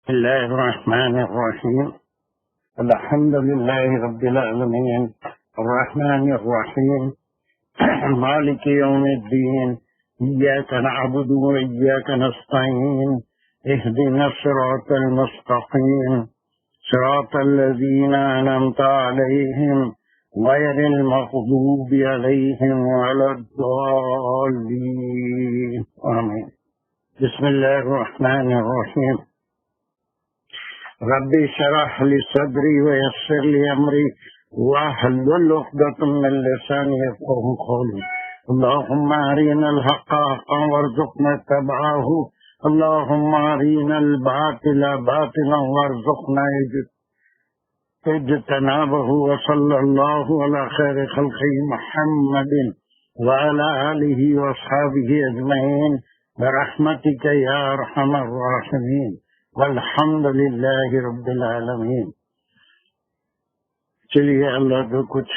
بسم الله الرحمن الرحيم. الحمد لله رب العالمين الرحمن الرحيم مالك يوم الدين إياك نعبد وإياك نستعين اهدنا الصراط المستقيم صراط الذين أنعمت عليهم غير المغضوب عليهم ولا الضالين آمين. بسم الله الرحمن الرحيم. رب اشرح لي صدري ويسر لي امري واحلل عقدة من لساني يفقهوا قولي. اللهم ارنا الحق حقا وارزقنا اتباعه، اللهم ارنا الباطل باطلا وارزقنا اجتنابه. وصلى الله على خير خلقه محمد وعلى آله واصحابه اجمعين برحمتك يا ارحم الراحمين والحمد للہ رب العالمین. چلیے اللہ کو کچھ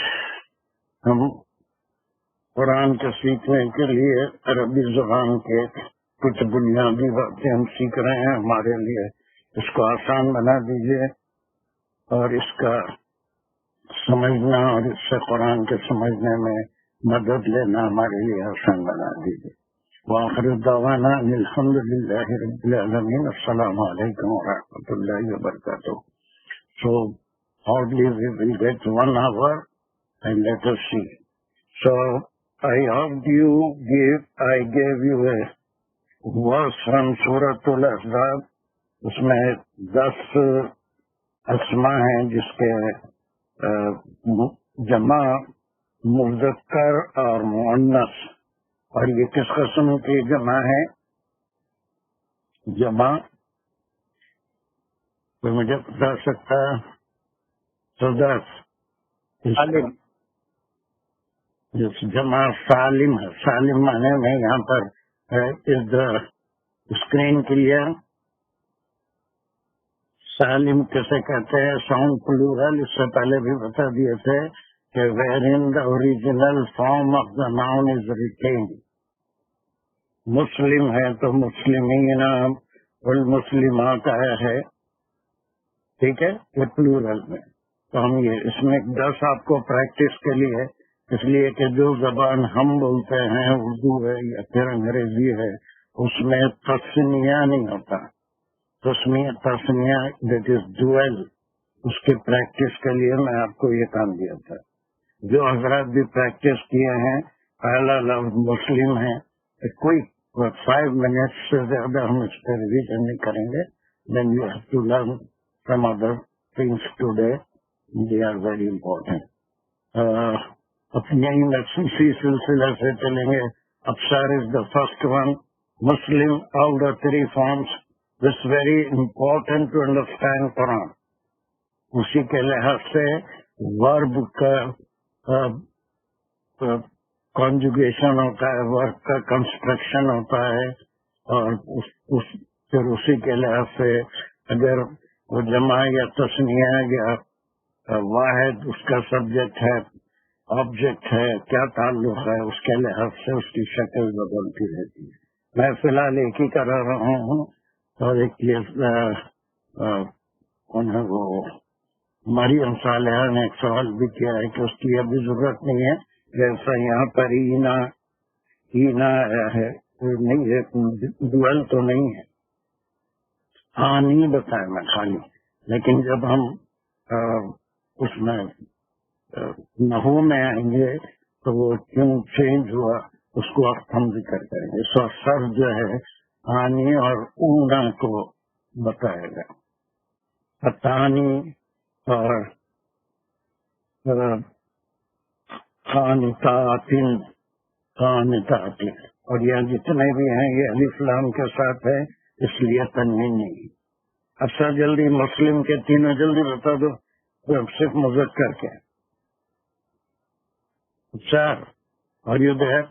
ہم قرآن کے سیکھنے کے لیے عربی زبان کے کچھ بنیادی باتیں ہم سیکھ رہے ہیں. ہمارے لیے اس کو آسان بنا دیجیے اور اس کا سمجھنا اور اس سے قرآن کے سمجھنے میں مدد لینا ہمارے لیے آسان بنا دیجیے. وآخر دعوانا الحمد للہ رب العالمین. السلام علیکم ورحمۃ اللہ وبرکاتہ. So hardly we will get 1 hour and let us see. So I gave you a verse from Surah Al-Ahzab. اس میں 10 اسما ہیں جس کے جمع مذکر اور مؤنث. اور یہ کس قسم کی جمع ہے؟ جمع کوئی مجھے بتا سکتا ہے؟ جمع سالم ہے. سالم معنی میں یہاں پر اسکرین کلیئر. سالم کیسے کہتے ہیں؟ Sound plural. اس سے پہلے بھی بتا دیے تھے کہ wherein the original form of the noun is retained. مسلم ہے تو مسلمین والمسلمات آیا ہے، ٹھیک ہے، یہ پلورل میں. تو ہم یہ اس میں 10 آپ کو پریکٹس کے لیے، اس لیے کہ جو زبان ہم بولتے ہیں اردو ہے یا پھر انگریزی ہے اس میں تسنیہ نہیں ہوتا. تسنیہ دیٹ از ڈویل. اس کی پریکٹس کے لیے میں آپ کو یہ کام دیا تھا. جو حضرات بھی پریکٹس کیے ہیں پہلا لفظ مسلم ہے، کوئی 5 منٹ سے زیادہ ہم اس پہ ریویژن نہیں کریں گے. Then you have to learn some other things today, they are very important. اپنے اسی سلسلہ سے چلیں گے. Absar is the first one. مسلم all the 3 forms. This very important to understand Quran. اسی کے لحاظ سے ورب کا کانجوگیشن ہوتا ہے، ورب کا کنسٹرکشن ہوتا ہے، اور پھر اسی کے لحاظ سے اگر وہ جمع یا تثنیہ یا واحد اس کا سبجیکٹ ہے، آبجیکٹ ہے، کیا تعلق ہے، اس کے لحاظ سے اس کی شکل بدلتی رہتی ہے. میں فی الحال ایک ہی کرا رہا ہوں. اور ایک وہ مریم صالحہ نے ایک سوال بھی کیا ہے کہ اس کی ابھی ضرورت نہیں ہے، جیسا یہاں پر اینا ہے نہیں ہے، ڈویل تو نہیں ہے. ہاں نہیں بتایا میں خالی. لیکن جب ہم اس میں نحو میں آئیں گے تو وہ کیوں چینج ہوا اس کو ہم ذکر کریں گے. سو سر جو ہے آنی اور اونا کو بتائے گا. فتانی اور قانتاتن اور یہاں جتنے بھی ہیں یہ الف لام کے ساتھ ہے، اس لیے تنوین نہیں. اچھا جلدی مسلم کے تینوں جلدی بتا دو، صرف مذکر کے. چار. اور یو دیر؟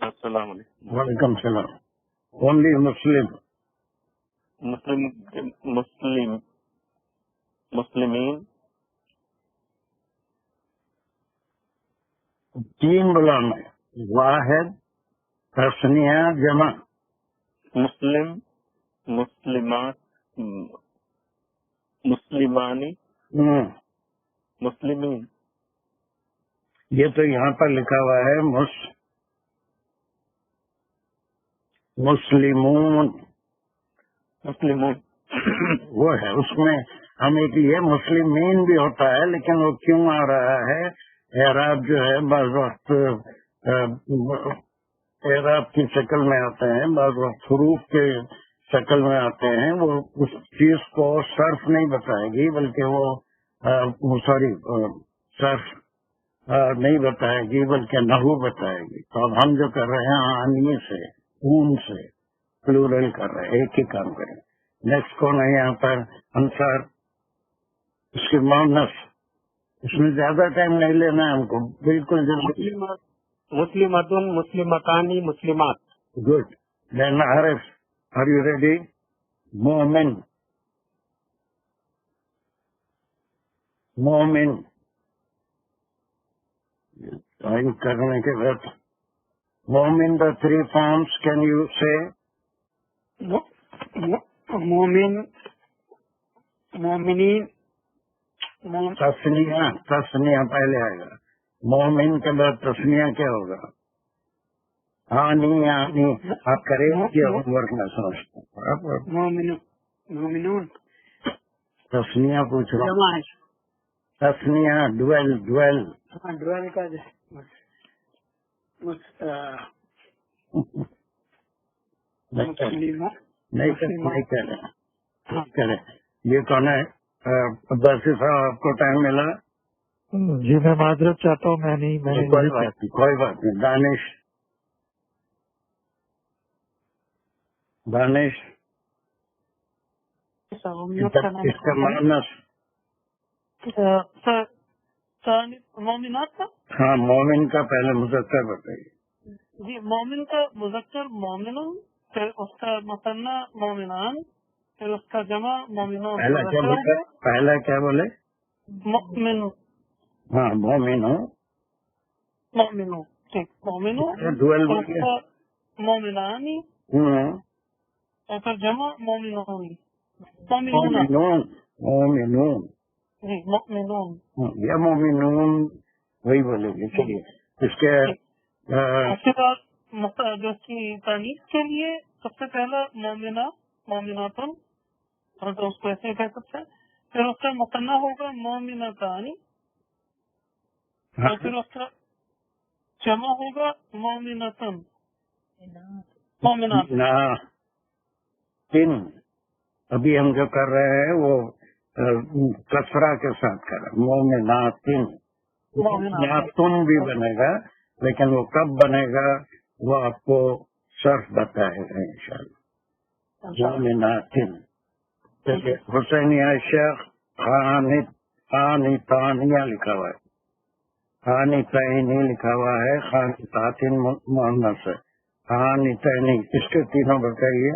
السلام علیکم. وعلیکم السلام. Only Muslim. مسلمین. 3 بلانے، واحد، تثنیہ، جمع. مسلم مسلمات مسلمانی مسلمین. یہ تو یہاں پر لکھا ہوا ہے مسلمون مسلمون. وہ ہے اس میں ہم ایک یہ مسلمین بھی ہوتا ہے، لیکن وہ کیوں آ رہا ہے؟ اعراب جو ہے بعض وقت اعراب کی شکل میں آتے ہیں، بعض وقت حروف کے شکل میں آتے ہیں. وہ اس چیز کو صرف نہیں بتائے گی، بلکہ وہ صرف نہیں بتائے گی بلکہ نحو بتائے گی. تو اب ہم جو کر رہے ہیں آنی سے اون سے پلورل کر رہے ہیں، ایک ہی کام کریں. نیکسٹ کون ہے یہاں پر؟ انصار. اس کی مؤنث، اس میں زیادہ ٹائم نہیں لینا ہے ہم کو، بالکل جلدی. مسلمتن مسلمتانی مسلمات. Good. Then Arif, are you ready? مومن مومن کرنے کے بعد مومن دا 3 forms کین یو سے؟ مومن مومنین. تسنیہ پہلے آئے گا. مومن کے بعد تسنیہ کیا ہوگا؟ آنی. آپ کریں کیا ہوم ورک میں سمجھتا ہوں. مومنون. تسنیہ پوچھ رہا ہوں. تسنیہ ڈویل کا نہیں کریں. یہ کون ہے؟ عباسی صاحب، آپ کو ٹائم ملا؟ جی میں معذرت چاہتا ہوں، میں نہیں. کوئی بات نہیں. دانش اس کا معنی مومنات کا؟ ہاں، مومن کا پہلے مذکر بتائیے. جی، مومن کا مذکر مومنون، پھر اس کا مثنیٰ مومنان، پھر اس کا جمع مومنون. پہلا کیا بولے؟ مومن. ہاں، مومنو. ٹھیک. مومنو مومنانی اور پھر جمع مومنون. مومنون جی، مومنون یا مومنون وہی بولے گی. چلیے اس کے بعد جو اس کی تانیث کے لیے سب سے پہلا مومنہ مومناتن، اور تو اس کو ایسے ہی کہہ سکتے ہیں. پھر اس کا مثنیٰ ہوگا مومنتانی، اور پھر اس کا جمع ہوگا مومنتن. مومنات. ابھی ہم جو کر رہے ہیں وہ کسرہ کے ساتھ کر رہے ہیں. مومناتن. مومناتن بھی بنے گا، لیکن وہ کب بنے گا وہ آپ کو صرف بتائے گا انشاءاللہ. مومناتن. حسینیہ شیخ خانتانیہ لکھا ہوا ہے، خانتینی لکھا ہوا ہے. خانتاتن مؤنث ہے. خانتینی. اس کے تینوں بتائیے.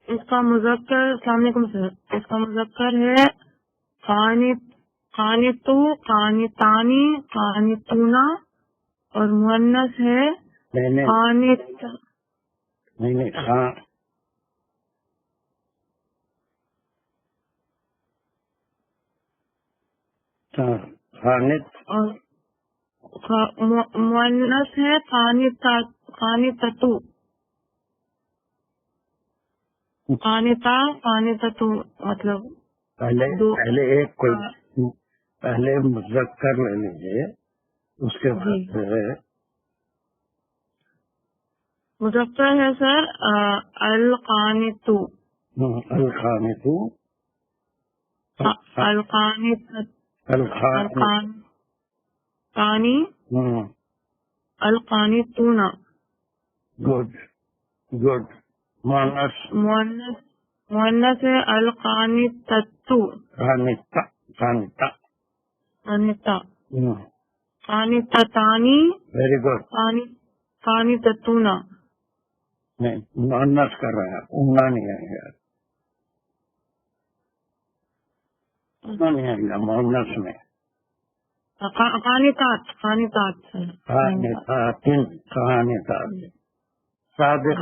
اس کا مذکر، السلام علیکم سر، اس کا مذکر ہے خانتو، خانتانی، خانتونا، اور مؤنث ہے خانت. نہیں خانت. اور مؤنث ہے خانتتو. خانتتو مطلب پہلے ایک پہلے مذکر لے لیجیے، اس کے بعد مذکر ہے سر القانتو. القانتو. القانی القانتونا. گڈ. مؤنث ہے القانتتو. قانتتانی. Very good. قانتتونا. نہیں، مؤنث کر رہا ہے، اونہ نہیں آئے گا. نہیں آئے گا مؤنث میں. قانتات. صادق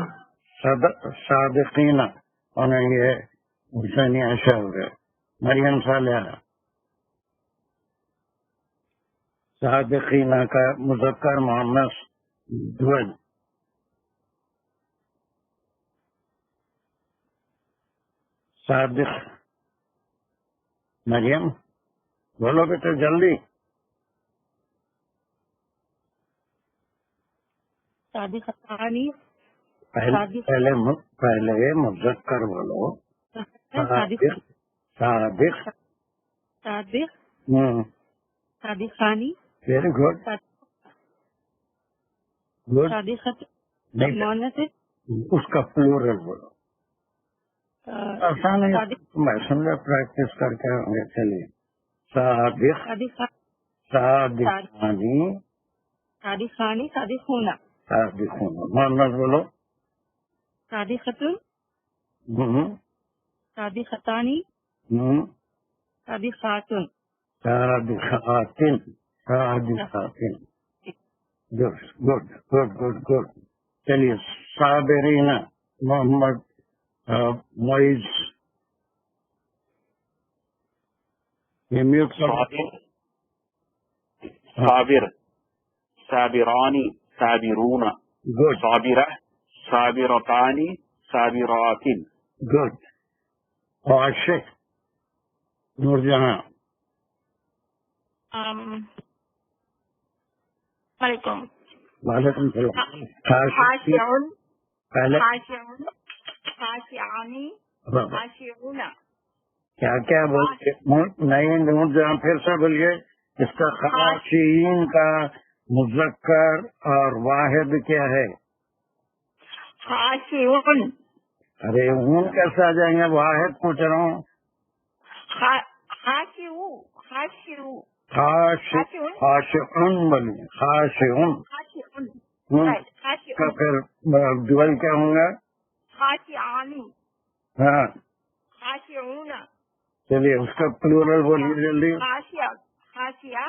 صادقین اور یہ حسین عائشہ ہو گئے. مریم صالحہ صادقین کا مذکر مؤنث دول. صادق مریم بولو بیٹا جلدی. صادقانی پہلے مذکر بولو. صادق صادق صادق صادقانی ویری گڈ گڈ. صادقت مؤنث ہے. اس کا پلورل بولو. آسان ہے میں سمجھا پریکٹس کر کے ہوں گے. چلیے صادق صادقانی صادقانی صادقون صادقون. محمد بولو. صادقتن صادقتانی صادقاتن صادقاتن صادقاتن. Good good good good good. چلیے صابرین. محمد معیز یہ میوٹ صابر صابرانی صابرون. گڈ صابرہ صابرتانی صابرات. گڈ. عاشق نور جہاں. علیکم. وعلیکم السلام. خاشعون پہلے خاشعون خاشعانی خاشعون. کیا کیا بولتے نہیں نور جہاں پھر سے بولیے. اس کا خاشعین کا مذکر اور واحد کیا ہے؟ خاشعون. ارے اون کیسے آ جائیں گے؟ واحد پوچھ رہا ہوں. خاشعو خاشعو خاشعون بولیے. خاشعون خاشعون کا پھر ڈوئل کیا ہوں گا؟ خاشعانی ہاں خاشعون. چلیے اس کا پلورل بولیے جلدی. خاشع خاشعہ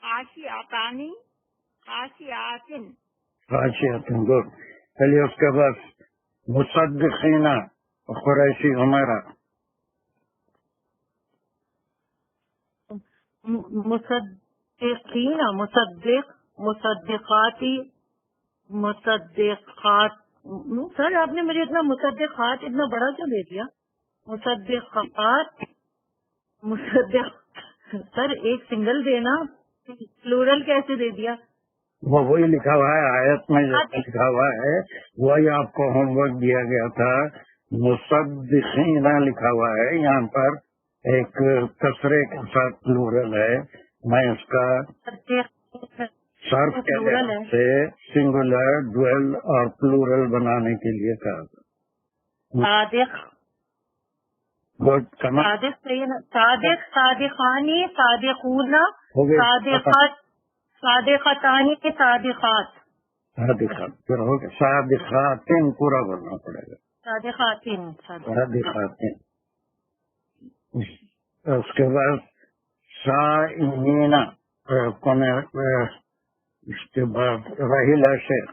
خاشعتانی خاشعاتن. خاشعتن. گڈ. چلیے اس کے بعد مصدقین قریشی عمیرہ. مصدقین مصدق مصدقاتی مصدقات. سر آپ نے مجھے اتنا مصدقات اتنا بڑا کیوں دے دیا؟ مصدقات مصدق. سر ایک سنگل دینا پلورل کیسے دے دیا؟ وہی لکھا ہوا ہے آیت میں جو لکھا ہوا ہے وہی آپ کو ہوم ورک دیا گیا تھا. مصدقین لکھا ہوا ہے یہاں پر ایک کسرے کے ساتھ پلورل ہے. میں اس کا صرف کے لحاظ سے سنگولر ڈوئل اور پلورل بنانے کے لیے کہا تھا. صادق صادق صادق صادقانی صادقون صادقات صادقتانی صادقات. صادقات پھر ہو گیا. صادقاتن پورا بولنا پڑے گا. صادقاتن صادقاتن. اس کے بعد صائمین. اس کے بعد رحیل شیخ.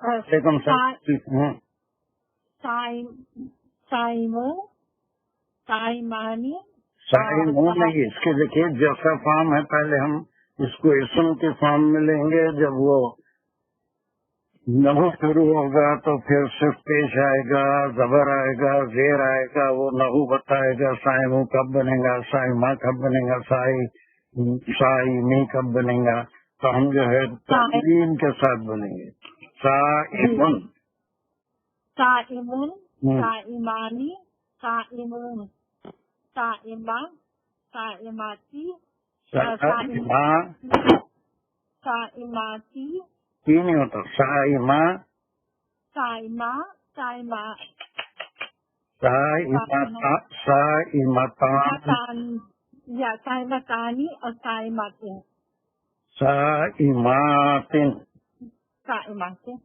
وعلیکم السلام. سائمانی سائمون نہیں. اس کے دیکھیے جیسا فارم ہے پہلے ہم اس کو اسم کے فارم میں لیں گے. جب وہ نحو شروع ہوگا تو پھر صرف پیش آئے گا, زبر آئے گا, زیر آئے گا, وہ نحو بتائے گا. سائمو کب بنے گا, سائمہ کب بنے گا, سائمی کب بنے گا. تو ہم جو ہے تقریم کے ساتھ بنیں گے. Simon Simon سائمانی Simon Saima سائماتی سائماتی. کی نہیں ہوتا. سائمہ سائمہ سائمہ سائمتان یا سائمتانی اور سائماتن. سائماتن سائماتن.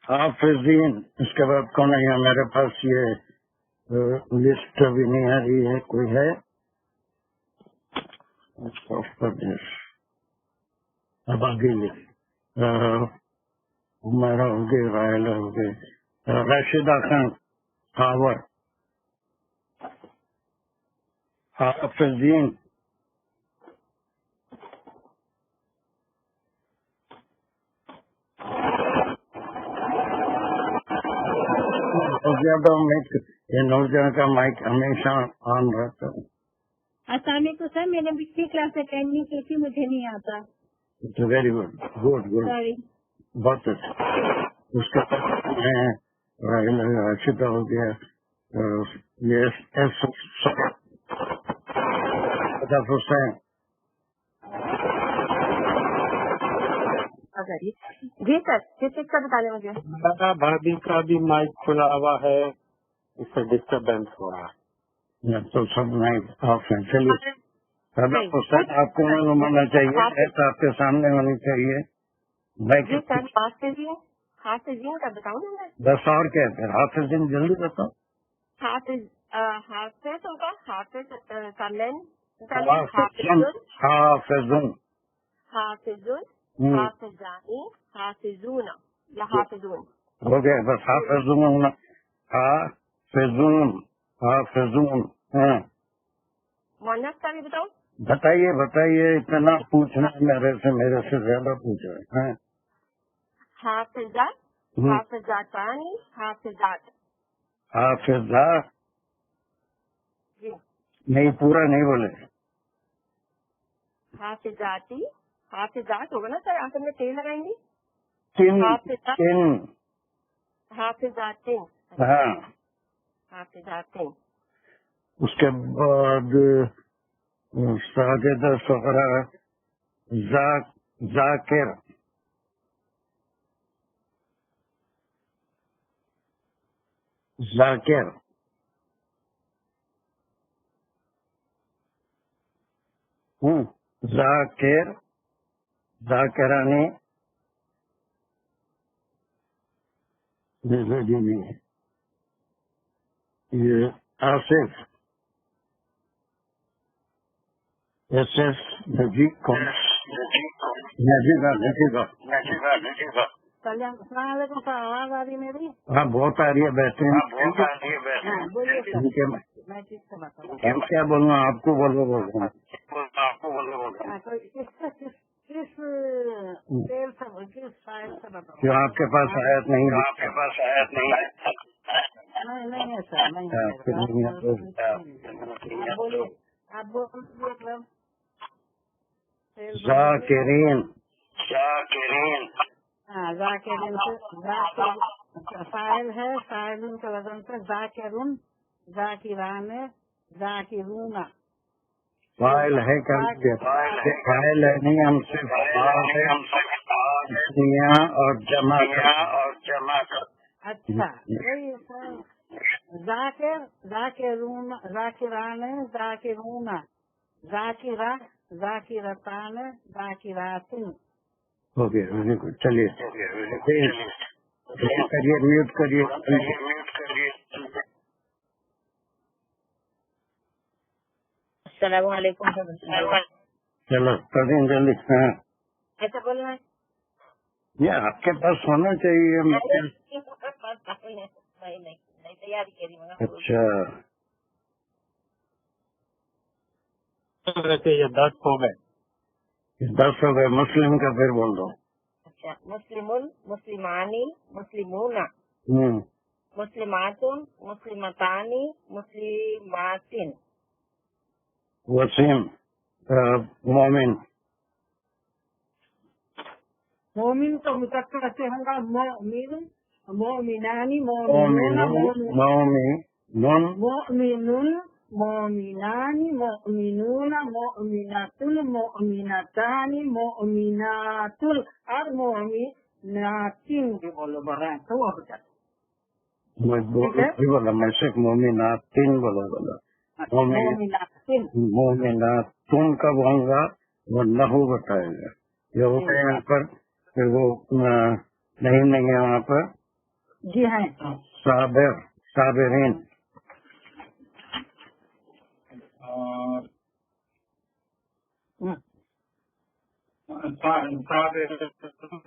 حافظین. اس کے بعد کون ہے؟ میرے پاس یہ لسٹ ابھی نہیں آ رہی ہے. کوئی ہے؟ اب آگے عمر ہو گئے، رائل ہو گئے، راشدہ خان، خاور، حافظین، زیادہ یہ نوجوان کا مائک ہمیشہ آن رہتا ہے. السلام علیکم سر، میں نے پچھلی کلاس اٹینڈ نہیں کی تھی، مجھے نہیں آتا. Very good, good good, sorry. بہت اچھا. اس کے بعد راشدہ ہو گیا، حسین. جی سر، کس چیز کا بتا دیں مجھے. دادا بھابھی کا بھی مائک کھلا ہوا ہے، اس سے ڈسٹربینس ہو رہا ہے. تو سب مائک آف ہیں. چلیے دادا حسین، آپ کو معلوم ہونا چاہیے، ایسا آپ کے سامنے ہونی چاہیے. جی سر، بات کیجیے. حافظین کا بتاؤں میں. بس اور کہتے ہیں حافظین، جلدی بتاؤ. حافظ ہوگا، حافظ کامن، حافظون، حافظون، حافظانی، حافظون یا حافظون. ہو گیا بس. حافظون، حافظون، حافظون. ہاں مونس کا بھی بتاؤ. بتائیے بتائیے، اتنا پوچھنا میرے سے زیادہ پوچھ رہے ہیں. حافظات، حافظاتانی، حافظات. حافظہ جی. نہیں، پورا نہیں بولے. حافظاتی، حافظات ہوگا نا سر، آخر میں تین لگائیں گی. تین. حافظاتین. ہاں. حافظاتین. اس کے بعد ساجدہ صغرا، ذاکر، ذاکر، ذاکر، ذاکرانی، یہ آصف، نجیب کون؟ نجیبہ. السلام علیکم سر، آواز آ رہی میری؟ ہاں بہت آ رہی ہے. بیٹھے ہیں. بولیے سر. میں کس سے بتاؤں؟ کیا بولوں؟ آپ کو بولو. کس تیل سے، کس سائز سے بتاؤں؟ جو آپ کے پاس آیت نہیں. نہیں ہے سر، نہیں ہے. بولیے، آپ بولیے. ذاکرین. ہاں، ذاکرین سے فاعل ہے، فاعل کے وزن سے ذاکرون، ذاکران، ذاکرون. فاعل ہے فاعل ہے نہیں، ہم صرف اور جمع. اچھا وہی سر. ذاکرون، ذاکران، ذاکرون، ذاکرہ، ذاکرتان، ذاکرات. ہو گیا. چلیے کریے، میوٹ کریے. السلام علیکم. چلو کریں جلدی. ہاں ایسا بولنا ہے. یہ آپ کے پاس ہونا چاہیے. نہیں تیاری کری. اچھا ویسے یہ 10 ہو گئے. 10 ہو گئے. مسلم کا پھر بول دو. اچھا، مسلمون، مسلمانی، مسلمون، مسلماتن، مسلمتانی، مسلماتن. وسیم، مومن. مومن تو مذکر سے ہوگا، مومن، مومنانی، مومنون، مومنون، مومنانی، مومنون، مومنتن، مومنتانی، مومنات اور مومناتن بھی بولو بول رہے ہیں تو وہ ہو جاتا. بولا میں صرف مومناتن بولا. مومناتن کب ہوگا وہ نحو بتائے گا. یہ ہوتا ہے یہاں پر، پھر وہ نہیں ہے وہاں پر. جی ہیں. صابر، صابرین.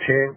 6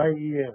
IES।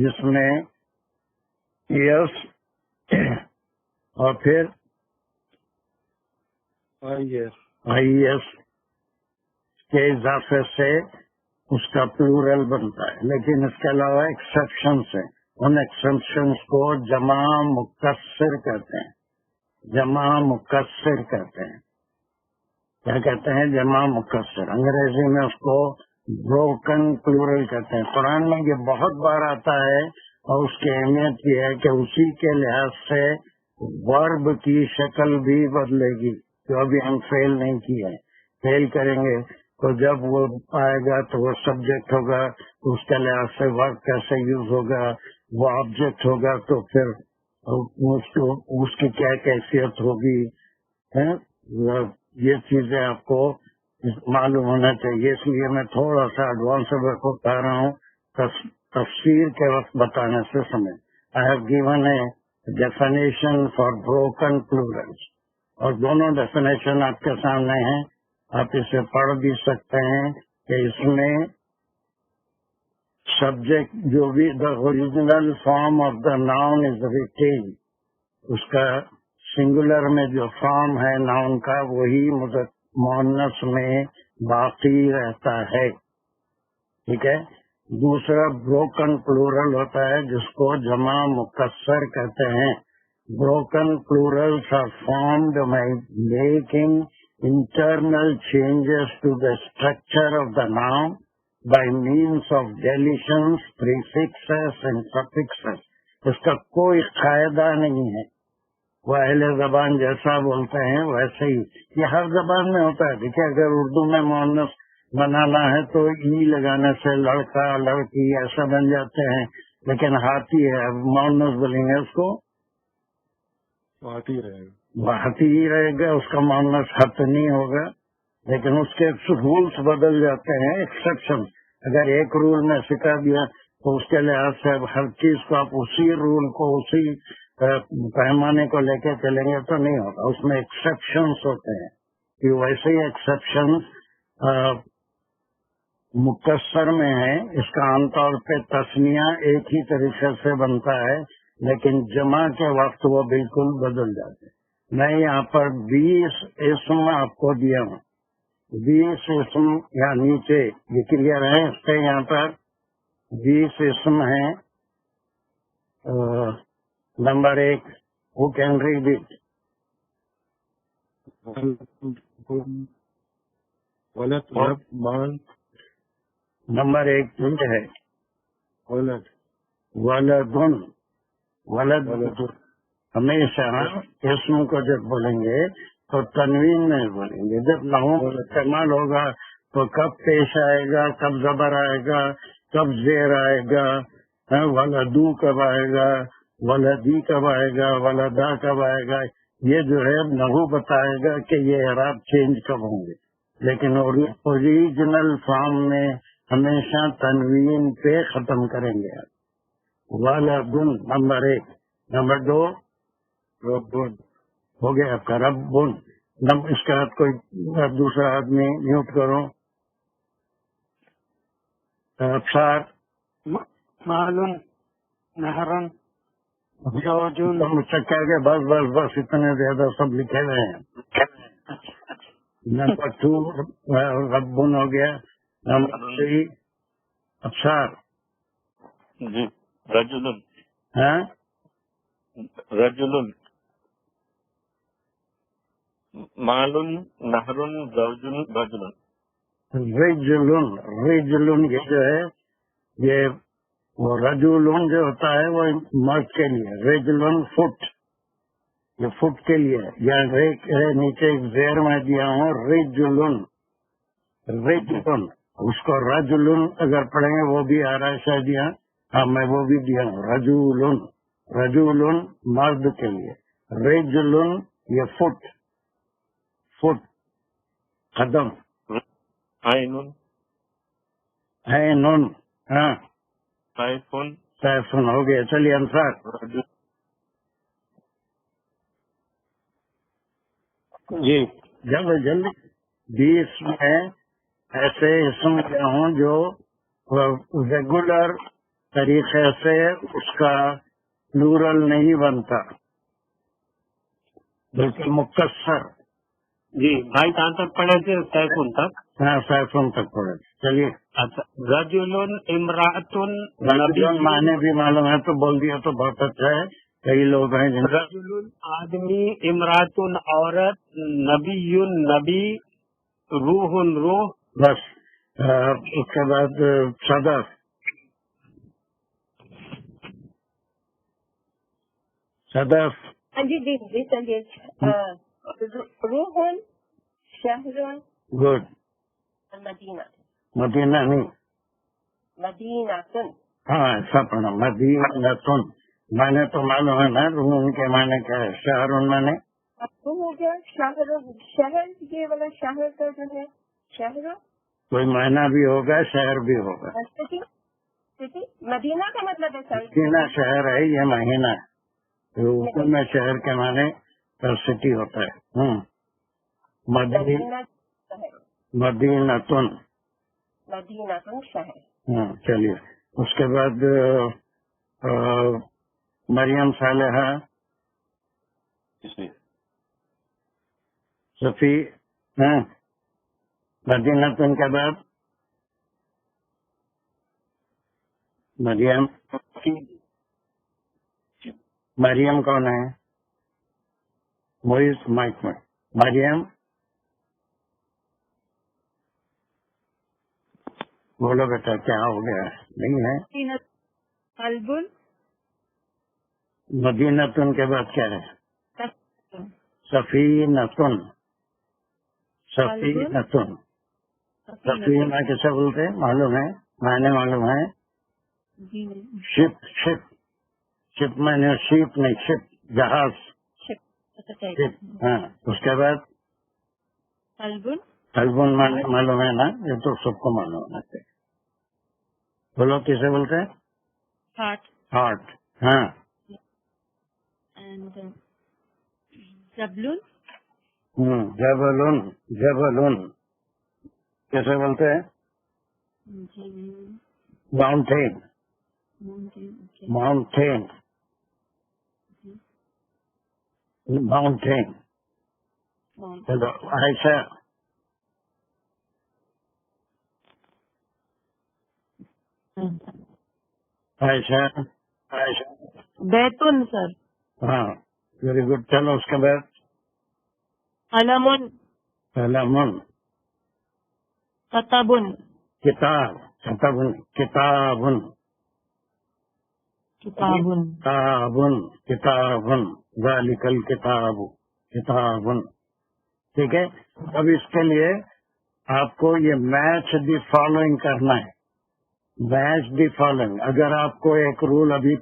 جس میں یس اور پھر آئی ایس کے اضافے سے اس کا پلورل بنتا ہے. لیکن اس کے علاوہ ایکسیپشنس ہیں. ان ایکسیپشنس کو جمع مکسر کہتے ہیں. جمع مکسر کہتے ہیں. کیا کہتے ہیں؟ جمع مکسر. انگریزی میں اس کو بروکن پلورل کہتے ہیں. قرآن میں یہ بہت بار آتا ہے اور اس کی اہمیت یہ ہے کہ اسی کے لحاظ سے ورب کی شکل بھی بدلے گی جو ابھی ہم فیل نہیں کیے ہیں. فیل کریں گے تو جب وہ آئے گا تو وہ سبجیکٹ ہوگا، اس کے لحاظ سے ورب کیسے یوز ہوگا. وہ آبجیکٹ ہوگا تو پھر اس کی کیا کیفیت ہوگی. یہ چیزیں آپ کو معلوم ہونا چاہیے. اس لیے میں تھوڑا سا ایڈوانس بتا رہا ہوں تفسیر کے وقت بتانے سے سمجھ. I have given a definition for broken plurals اور دونوں ڈیفینیشن آپ کے سامنے ہیں. آپ اسے پڑھ بھی سکتے ہیں کہ اس میں سبجیکٹ جو بھی the original form of the noun is retain, اس کا سنگولر میں جو فارم ہے ناؤن کا وہی مؤنث میں باقی رہتا ہے. ٹھیک ہے. دوسرا بروکن پلورل ہوتا ہے جس کو جمع مکسر کہتے ہیں. Broken plurals are formed by making internal changes to the structure of the noun by means of deletions, prefixes and suffixes. اس کا کوئی قاعدہ نہیں ہے. وہ اہل زبان جیسا بولتے ہیں ویسے ہی یہ ہر زبان میں ہوتا ہے. دیکھیے اگر اردو میں مؤنث بنانا ہے تو ای لگانے سے لڑکا لڑکی ایسا بن جاتے ہیں. لیکن ہاتھی ہے مؤنث بولیں گے اس کو ہاتھی ہی رہے گا. اس کا مؤنث ہت نہیں ہوگا. لیکن اس کے رولس بدل جاتے ہیں. ایکسیپشن اگر ایک رول میں سکھا دیا تو اس کے لحاظ سے ہر چیز کو آپ اسی رول کو اسی پیمانے کو لے کے چلیں گے تو نہیں ہوگا. اس میں ایکسیپشنس ہوتے ہیں کہ ویسے ہی ایکسیپشن مکسر میں ہے. اس کا عام طور پہ تسنیہ ایک ہی طریقے سے بنتا ہے لیکن جمع کے وقت وہ بالکل بدل جاتے ہیں. میں یہاں پر 20 اسم آپ کو دیا ہوں. 20 اسم یہاں نیچے یہ کلیئر ہے اس پہ. یہاں پر 20 اسم ہیں. Number 1 who can read it? Number 1 یہ ہے ولدن. ولد ہمیشہ اسم کو جب بولیں گے تو تنوین میں بولیں گے. جب لہو استعمال ہوگا تو کب پیش آئے گا، کب زبر آئے گا، کب زیر آئے گا، ولدو کب آئے گا، ولدی کب آئے گا، ولدا کب آئے گا. یہ جو ہے نحو بتائے گا کہ یہ اعراب چینج کب ہوں گے. لیکن اوریجنل فارم میں ہمیشہ تنوین پہ ختم کریں گے. ولدن نمبر 1. نمبر 2 ربن ہو گیا آپ کا. ربن. اس کے بعد کوئی دوسرا آدمی میوٹ کرو. افسار معلوم نہرن چکا کے بس بس بس اتنے زیادہ سب لکھے ہوئے ہیں. نمبر 2 ربن ہو گیا. نمبر 3 افسار جی رجلن. ہاں رجلن معلوم نہرن زوجن رجلن. رجلن. رجلن یہ جو ہے یہ وہ رجلن جو ہوتا ہے وہ مرد کے لیے. رجلن فٹ یہ فٹ کے لیے. یا نیچے زیر میں دیا ہوں رجلن. رجلن اس کو رجلن اگر پڑھیں گے وہ بھی آ رہا ہے شاید یہاں. ہاں میں وہ بھی دیا ہوں. رجلن. رجلن مرد کے لیے. رجلن یہ فٹ. فٹ قدم. عینن عینن. ہاں سیفن. سیفن ہو گیا. چلیے انصار جی جلد جلد. 20 میں ایسے اسم کیا ہوں جو ریگولر طریقے سے اس کا پلورل نہیں بنتا بلکہ مکسر. جی بھائی کہاں تک پڑھے تھے؟ سیفن تک. ہاں سیفن تک پڑے. چلیے اچھا. رجل امرأتن رجل معنی بھی معلوم ہے تو بول دیا تو بہت اچھا ہے. کئی لوگ ہیں جن رجل آدمی، امرأتن عورت، نبی نبی، روح روح. بس اس کے بعد صدف صدف. جی جی جی چلیے. روح شہر گڈ. مدینہ. مدینہ نہیں. مدینہ تن. ہاں ایسا پڑھنا مدینہ تن. معنی تو معلوم ہے نا روم کے معنی کیا ہے. شہر معنی وہ ہو گیا شہر. شہر یہ والا شہر کا جو ہے شہر کوئی معنی بھی ہوگا شہر بھی ہوگا. سٹی. سٹی مدینہ کا مطلب ہے سر. مدینہ شہر ہے یہ مہینہ ہے. اردو میں شہر کے معنی سٹی ہوتا ہے. مدینہ شہر. مدینہ تن. مدینہ تن شہر. چلیے اس کے بعد مریم صالحہ صفی. مدینہ تن کے بعد مریم. مریم کون ہے؟ موئس مائک میں مریم بولو بیٹا کیا ہو گیا؟ نہیں ہے. قلبن. مدینہ تن کے بعد کیا ہے؟ سفینتن. سفینتن. سفینہ کیسے بولتے معلوم ہے؟ معنی معلوم ہے؟ شپ. شپ. شپ میں نے شیپ نہیں شپ جہاز. شپ. ہاں اس کے بعد قلبن. قلبن معلوم ہے نا؟ یہ تو سب کو معلوم ہے. بولو کیسے بولتے ہیں؟ ہارٹ. ہارٹ. ہاں. اینڈ جبلن. جبلن. جبلن کیسے بولتے ہیں؟ ماؤنٹین. ماؤنٹین. ماؤنٹین. چلو عائشہ. عائشہ. عائشہ بیتن سر. ہاں ویری گڈ. چلو اس کے بعد قلمن. قلمن. کتابن. کتاب. کتابن. کتابن. کتابن. کتابن. کتابن. ذالک الکتاب. کتابن. ٹھیک ہے. اب اس کے لیے آپ کو یہ میچ دی فالوئنگ کرنا ہے. Match the following. اگر آپ کو ایک رول ابھی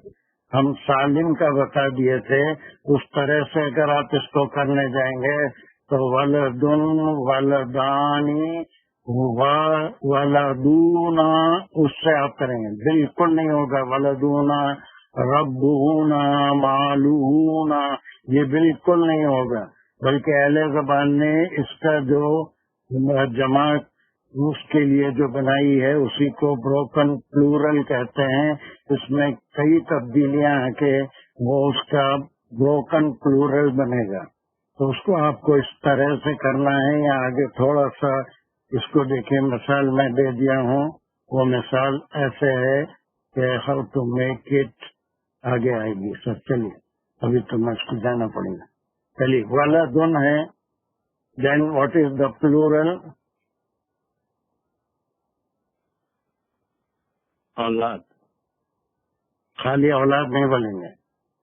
ہم سالم کا بتا دیے تھے اس طرح سے اگر آپ اس کو کرنے جائیں گے تو ولدن ولدانی ولدونا اس سے آپ کریں گے. بالکل نہیں ہوگا. ولدونا ربونا مالونا یہ بالکل نہیں ہوگا. بلکہ اہل زبان نے اس کا جو جماعت اس کے لیے جو بنائی ہے اسی کو بروکن پلورل کہتے ہیں. اس میں کئی تبدیلیاں ہیں کہ وہ اس کا بروکن پلورل بنے گا. تو اس کو آپ کو اس طرح سے کرنا ہے. یا آگے تھوڑا سا اس کو دیکھیں. مثال میں دے دیا ہوں. وہ مثال ایسے ہے کہ ہاؤ ٹو میک اٹ آگے آئے گی. سر چلیے ابھی تو میں اس کو جانا پڑے گا. چلیے ولدن ہے. دین واٹ از دا پلورل؟ اولاد. خالی اولاد نہیں بولیں گے.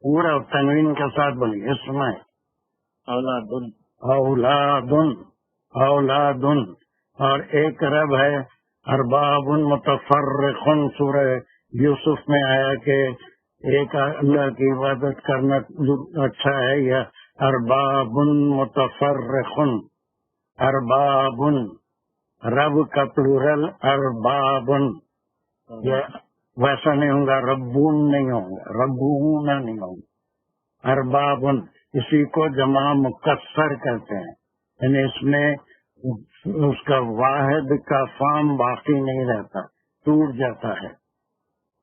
پورا تنوین کے ساتھ بولیں گے. اس میں اولادن. اولادن. اولادن. اور ایک رب ہے ارباب متفرقن. سورہ یوسف میں آیا کہ ایک اللہ کی عبادت کرنا اچھا ہے یا ارباب متفرقن. ارباب رب کا پلورل اربابن. یہ ویسا نہیں ہوگا. ربون نہیں ہوگا. ربون نہیں ہوگا. اربابن. اسی کو جمع مکسر کہتے ہیں. یعنی اس میں اس کا واحد کا فارم باقی نہیں رہتا. ٹوٹ جاتا ہے.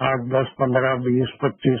8, 10, 15, 20, 25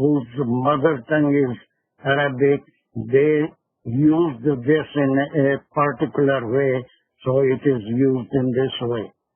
whose mother tongue is Arabic, they used this in a particular way, so it is used in this way.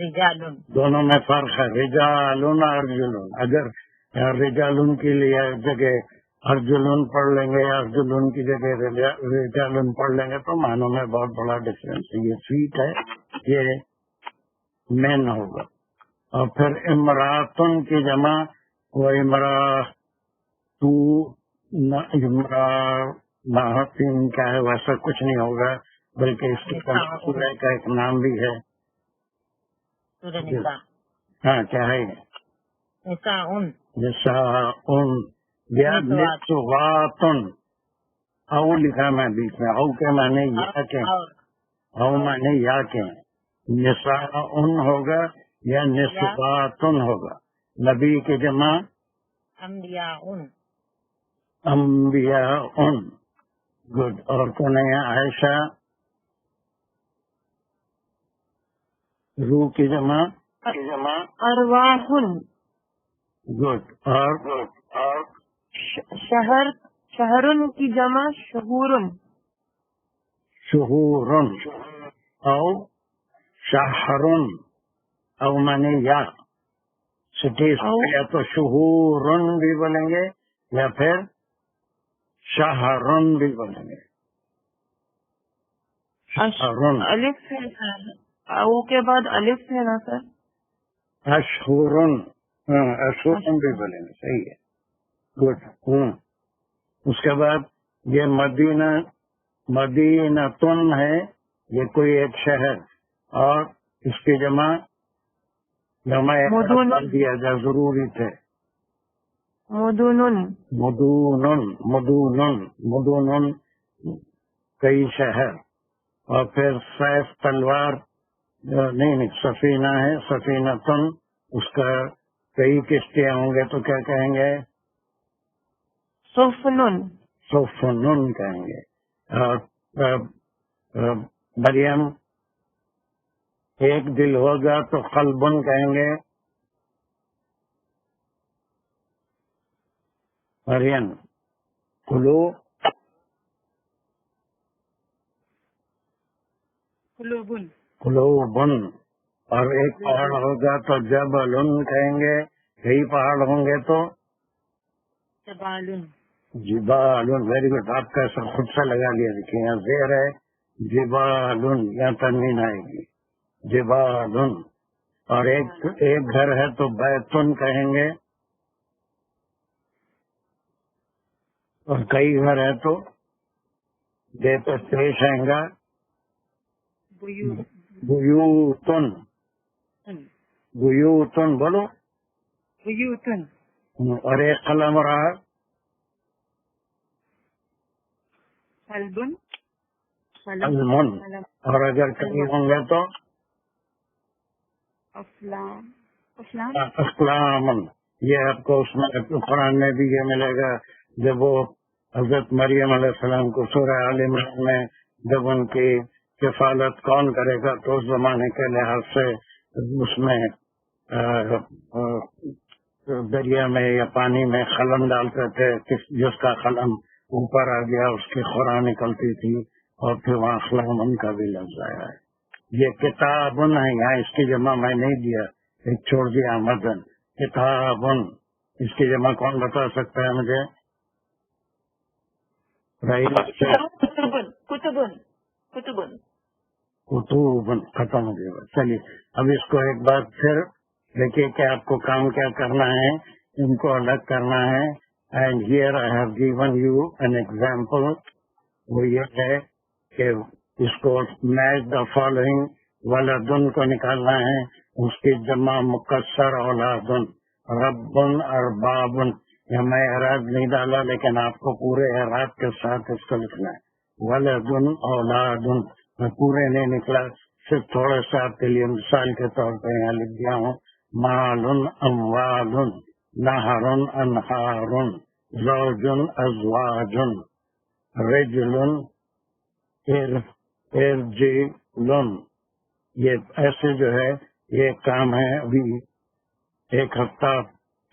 رجال دونوں میں فرق ہے، رجالن ارجلن. اگر رجالن کے لیے جگہ ارجلن پڑھ لیں گے، ارجلن کی جگہ رجالن پڑھ لیں گے تو معنوں میں بہت بڑا ڈفرینس ہے. یہ فیٹ ہے، یہ مین ہوگا. اور پھر امراتن کی جمع وہ امراتین کیا ہے، ویسا کچھ نہیں ہوگا، بلکہ اس کی سورہ کا ایک نام بھی ہے. سورہ نساء. ہاں کیا ہے نساء نساء یا نسواتن. او لکھا میں بیچ میں، او کے معنی یا کے، او معنی یا کے. نساء ہوگا یا نسواتن ہوگا. نبی کے جمع انبیاء. انبیاء. گڈ. اور کون ہے عائشہ؟ روح کی جمع ارواح. گڈ. اور شہرن کی جمع شہورن. شہورن. او شہرن. او مانے یا سٹیز یا تو شہورن بھی بولیں گے یا پھر شہرن بھی بولیں گے. شہرن. الف ہے، او کے بعد الف ہے نا سر. اشہرن. اشہرن بھی بولیں گے، صحیح ہے. گڈ. اس کے بعد یہ مدینتن ہے، یہ کوئی ایک شہر، اور اس کی جمع دیا جائے ضروری تھے. مدونن کئی شہر. اور پھر سیف تلوار نہیں، سفینہ ہے، سفینتن. اس کا کئی قسطیں ہوں گے تو کیا کہیں گے؟ سفنن کہیں گے. اور مریم ایک دل ہوگا تو قلبن کہیں گے. مریم قلوبن. اور ایک پہاڑ ہوگا تو جبلن کہیں گے. کئی پہاڑ ہوں گے تو جبالن. Very good. آپ کا سب خود سے لگا لیا. دیکھیں یہاں زیر ہے، جبالن، یہاں تنوین آئے گی. جبالن. اور ایک گھر ہے تو بیتن کہیں گے. اور کئی گھر ہے تو بے پر پیش آئیں گا بیوتن. بیوتن بولو. اور ایک قلم رہا قلمن. اور اگر کئی ہوں گے تو اسلامن. یہ آپ کو اس میں قرآن میں بھی یہ ملے گا. جب وہ حضرت مریم علیہ السلام کو سورہ آل عمران میں جب ان کی کفالت کون کرے گا تو اس زمانے کے لحاظ سے اس میں دریا میں یا پانی میں قلم ڈالتے تھے. جس کا قلم اوپر آ گیا اس کی خورا نکلتی تھی. اور پھر وہاں قلم کا بھی لفظ آیا ہے. یہ کتابن ہے. یہاں اس کی جمع میں نہیں دیا، ایک چھوڑ دیا مدن. کتابن. اس کی جمع کون بتا سکتا ہے مجھے؟ کتبن. ختم ہو گیا. چلیے اب اس کو ایک بار پھر دیکھیے کہ آپ کو کام کیا کرنا ہے. ان کو الگ کرنا ہے. And here I have given you an example. وہ یہ ہے کہ اس کو میچ دا فالوئنگ. ولدن کو نکالنا ہے، اس کی جمع مکسر اولادن. ربن اربابن. یہ میں اعراب نہیں ڈالا لیکن آپ کو پورے اعراب کے ساتھ اس کو لکھنا ہے. ولدن اولادن. میں پورے نہیں نکلا، صرف تھوڑا سا آپ کے لیے مثال کے طور پہ یہاں لکھ دیا ہوں. مالن اموالن. نہرن انہارن. زوجن ازواجن. رجلن ارجلن. یہ ایسے جو ہے یہ کام ہے. ابھی ایک ہفتہ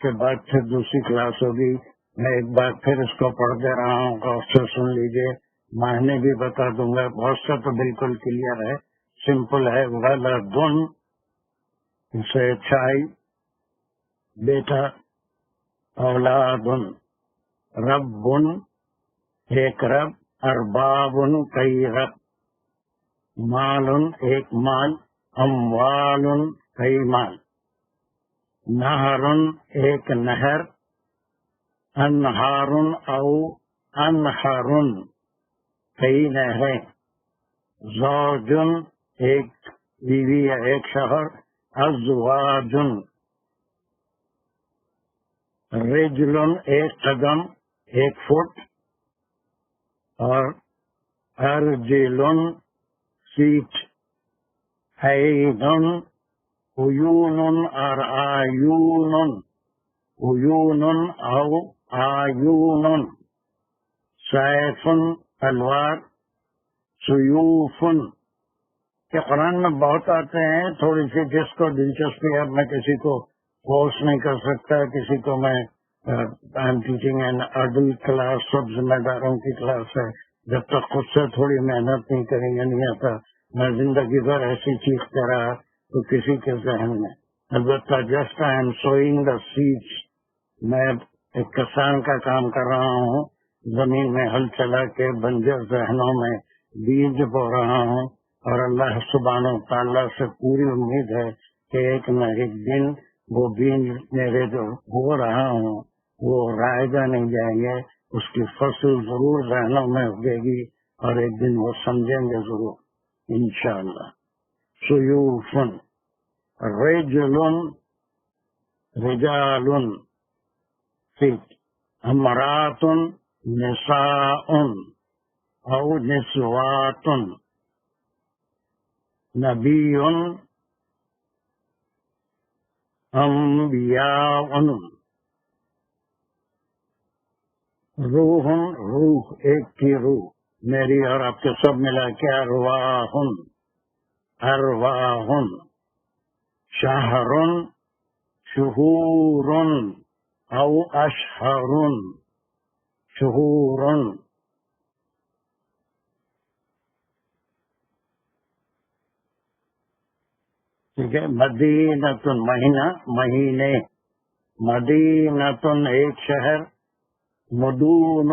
کے بعد پھر دوسری کلاس ہوگی. میں ایک بار پھر اس کو پڑھ دے رہا ہوں اور اس سے سن لیجئے. معنی بھی بتا دوں گا. بہت سا تو بالکل کلیئر ہے، سمپل ہے. ولدن اسے اچھائی بیٹا، اولاد رب ایک رب، ارباب کئی رب، مال ایک مال، اموال کئی مال، نہر ایک نہر، انہار او انہر کئی نہریں، زوج ایک بیوی یا ایک شوہر، ازواج رجل ایک قدم ایک فٹ، اور ارجل سیٹ، عین عیون اور آیون، عیون او آیون، سیف تلوار، سیوف کہ قرآن میں بہت آتے ہیں، تھوڑی سی جس کو دلچسپی ہے، میں کسی کو فورس نہیں کر سکتا، کسی کو میں I am teaching an adult class, سب ذمہ داروں کی کلاس ہے، جب تک خود سے تھوڑی محنت نہیں کریں گے نہیں آتا۔ میں زندگی بھر ایسی چیختا رہا تو کسی کے ذہن میں، البتہ just I am swing the seeds, میں ایک کسان کا کام کر رہا ہوں، زمین میں ہل چلا کے بنجر ذہنوں میں بیج بو رہا ہوں، اور اللہ سبحانہ و تعالیٰ سے پوری امید ہے کہ ایک نہ ایک دن وہ بیج میرے جو بو رہا ہوں وہ رائگا نہیں جائیں گے، اس کی فصل ضرور ذہنوں میں اگے گی، اور ایک دن وہ سمجھیں گے ضرور انشاءاللہ۔ سیوف رجل رجال ٹھیک، امرات نساء او نسوات، نبی انبیاء، روح روح ایک کی روح، میری اور آپ کے سب ملا کے ارواح ارواح، شہر شہور او اشہر، شہور ٹھیک ہے، مدینۃ مہینہ مہینے، مدینۃ ایک شہر، مدون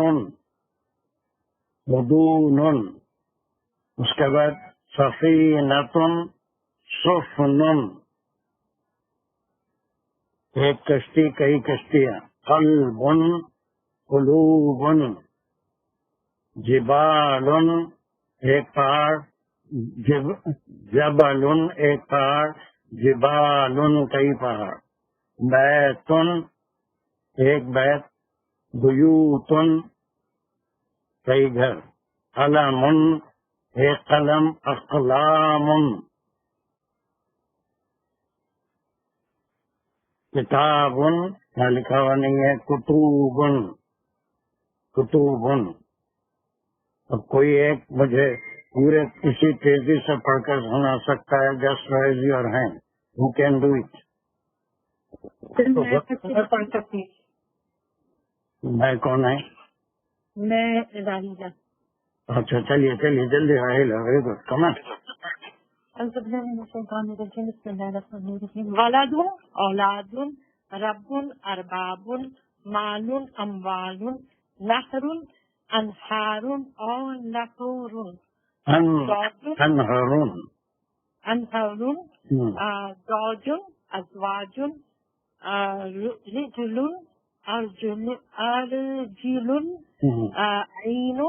مدون، اس کے بعد سفینۃ سفن، ایک کشتی کئی کشتیاں، قلب قلوب، جبال ایک پہاڑ، جبل ایک پہاڑ، جبال کئی پہاڑ، بیت ایک بیت، بیوت کئی گھر، قلم ایک قلم، اقلام کتاب یہاں لکھا ہوا نہیں ہے، کتب کتب۔ اب کوئی ایک مجھے پورے کسی تیزی سے پڑھ کر سنا سکتا ہے؟ Just raise your hand, who can do it? میں پڑھ سکتی میں کون ہے؟ میں راہیلا۔ اچھا چلیے چلیے جلدی راہیلا، ویری گڈ، کمان۔ ولد اولاد، رب ارباب، مال اموال، نہر انہار اور نہور، انہر انہر، زوج ازواج، رجل ارجل، عین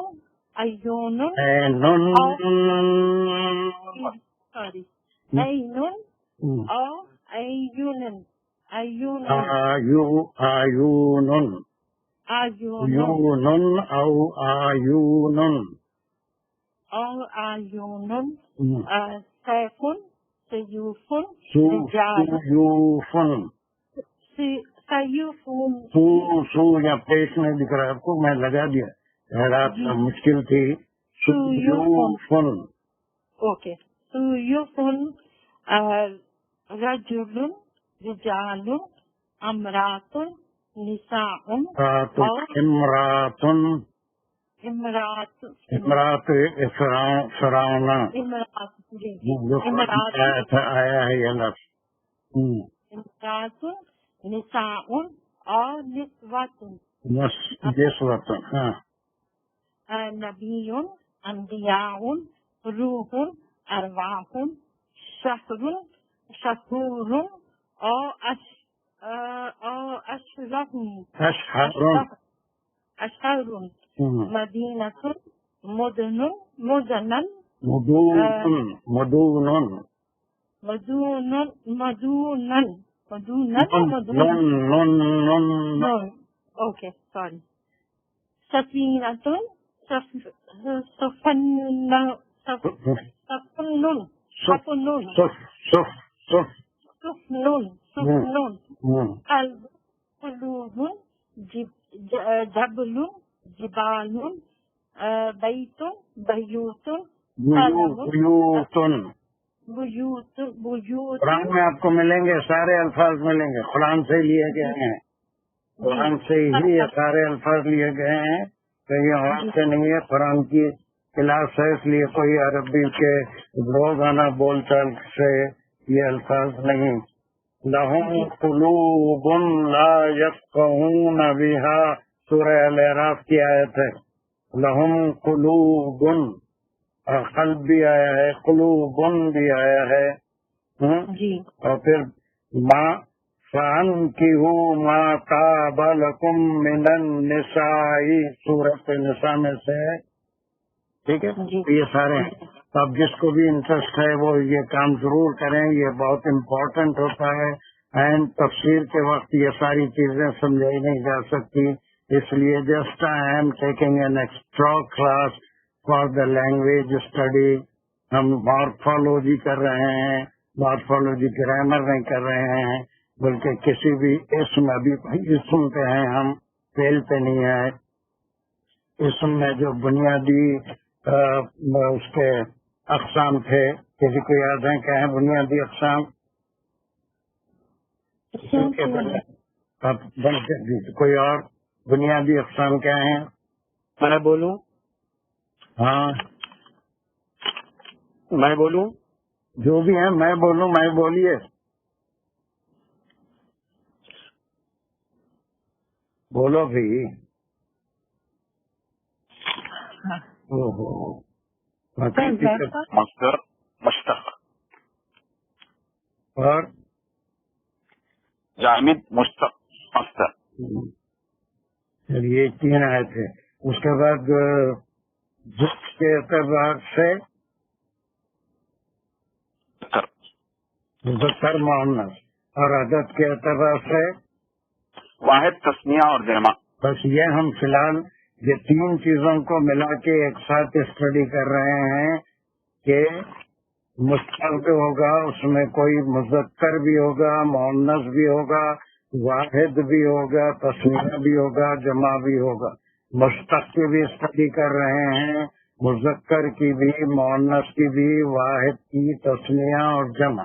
عیون، سوری عین او عیون، عیون آیون، عیون او آیون، اور آیون، سیف سیوف، سیوف، سیوف سو یا پیش میں دکھ رہا ہے آپ کو، میں لگا دیا، رات مشکل تھی، سیوف، اوکے، سیوف، رجل رجال، امرات نساء، اور امرات امرات، امرات فرعون، امرات، جی جو امرات، آیا ہے یہ لفظ، امرأتن نساء اور نسوتن نسوتن. ہاں. نبی انبیاء روح ارواح شہر شہور اور اشہر مدینۃ مدن مدنن اوکے سوری سفینۃ قلوب جبل جبال بیت بیوت قرآن میں آپ کو ملیں گے سارے الفاظ ملیں گے. قرآن سے لیے گئے ہیں, قرآن سے ہی یہ سارے الفاظ لیے گئے ہیں. کہیں اور سے نہیں ہے. قرآن کی کلاس ہے, اس لیے کوئی عربی کے روزانہ بول چال سے یہ الفاظ نہیں. لہم قلوب لا یفقہون بہا, سورہ الاعراف کی آیت ہے. لہم قلوب, قلب بھی آیا ہے, قلوب بھی آیا ہے. جی. اور پھر ما فَأَنكِحُوا مَا طَابَ لَكُم مِّنَ النِّسَاءِ, سورۃ النساء میں سے ہے. ٹھیک ہے. یہ سارے اب جس کو بھی انٹرسٹ ہے وہ یہ کام ضرور کریں, یہ بہت امپورٹنٹ ہوتا ہے. اینڈ تفسیر کے وقت یہ ساری چیزیں سمجھائی نہیں جا سکتی, اس لیے just I am taking an extra class for the language study. ہم مارفالوجی کر رہے ہیں, مارفالوجی گرامر نہیں کر رہے ہیں, بلکہ کسی بھی اسم, ابھی اسم پہ ہیں ہم, فعل پہ نہیں ہے. اسم میں جو بنیادی اس کے اقسام تھے, کسی کو یاد ہے کیا ہے بنیادی اقسام؟ کوئی اور بنیادی اقسام کیا ہیں؟ میں بولوں؟ ہاں میں بولوں؟ جو بھی ہیں میں بولوں, میں بولیے. بولو بھی. مصدر مشتق اور جامد مشتق مصدر. یہ تین آئے تھے. اس کے بعد جس کے اعتبار سے مذکر مؤنث اور عدد کے اعتبار سے واحد تسنیہ اور جمع. بس یہ ہم فی الحال یہ تین چیزوں کو ملا کے ایک ساتھ اسٹڈی کر رہے ہیں کہ مشتق بھی ہوگا, اس میں کوئی مذکر بھی ہوگا, مؤنث بھی ہوگا, واحد بھی ہوگا, تسنیہ بھی ہوگا, جمع بھی ہوگا. مشتق کی بھی اسٹڈی کر رہے ہیں, مذکر کی بھی, مؤنث کی بھی, واحد کی, تسنیہ اور جمع.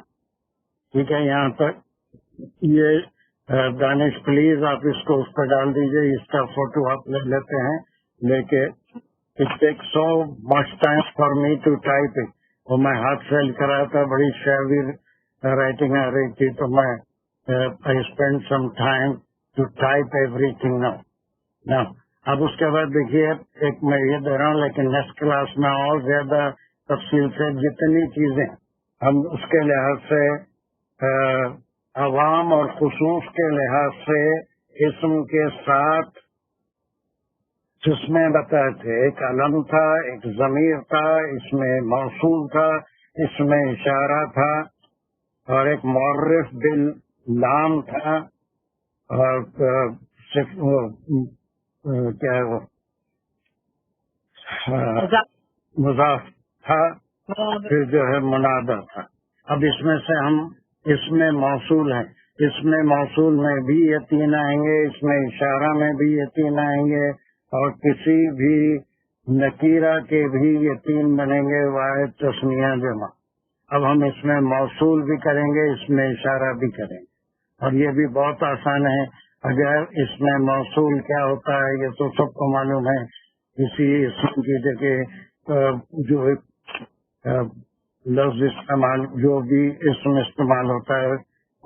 ٹھیک ہے یہاں تک. یہ دانش پلیز آپ اس کو اس پہ ڈال دیجئے, اس کا فوٹو آپ لے لیتے ہیں, لیکن it take so much time for me to type it. وہ میں ہاتھ سے لکھ رہا تھا, بڑی شیوی رائٹنگ آ رہی تھی, تو میں I spend some time to type everything now. اب اس کے بعد دیکھیے, ایک میں یہ دے رہا ہوں, لیکن نیکسٹ کلاس میں اور زیادہ تفصیل سے جتنی چیزیں ہم اس کے لحاظ سے عوام اور خصوص کے لحاظ سے اسم کے ساتھ جس میں بتائے تھے, ایک علم تھا, ایک ضمیر تھا, اس میں موصول تھا, اس میں اشارہ تھا, اور ایک معرف باللام تھا, اور کیا ہے وہ مضاف تھا, پھر جو ہے منادہ تھا. اب اس میں سے ہم اس میں موصول ہیں, اس میں موصول میں بھی یہ تین آئیں گے, اس میں اشارہ میں بھی یہ تین آئیں گے, اور کسی بھی نکیرہ کے بھی یہ تین بنیں گے, واحد تسنیہ جمع. اب ہم اس میں موصول بھی کریں گے, اس میں اشارہ بھی کریں گے, اور یہ بھی بہت آسان ہے. اگر اس میں موصول کیا ہوتا ہے یہ تو سب کو معلوم ہے. کسی اسم کی جگہ جو لفظ استعمال, جو بھی اسم استعمال ہوتا ہے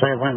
7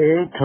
8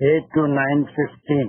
8 to 9:15,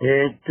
8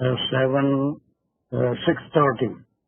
6:30,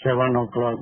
7 o'clock,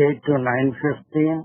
8 to 9:15,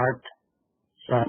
8, 7,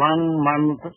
1 month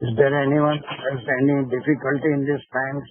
Is there anyone who has any difficulty in these times?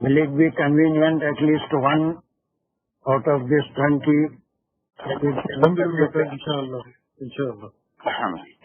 Will it be convenient at least one out of this 20?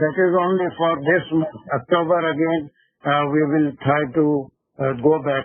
that is only for this month. October again we will try to go back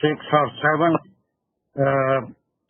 6 or 7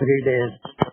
3 days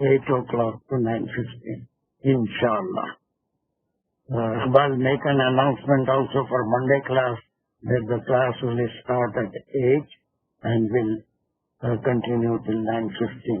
8 o'clock to 9:15 inshallah. I'll make an announcement also for Monday class that the class will start at 8 and will continue till 9:15.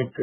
1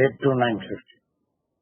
8 to 9:50।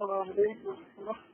السلام علیکم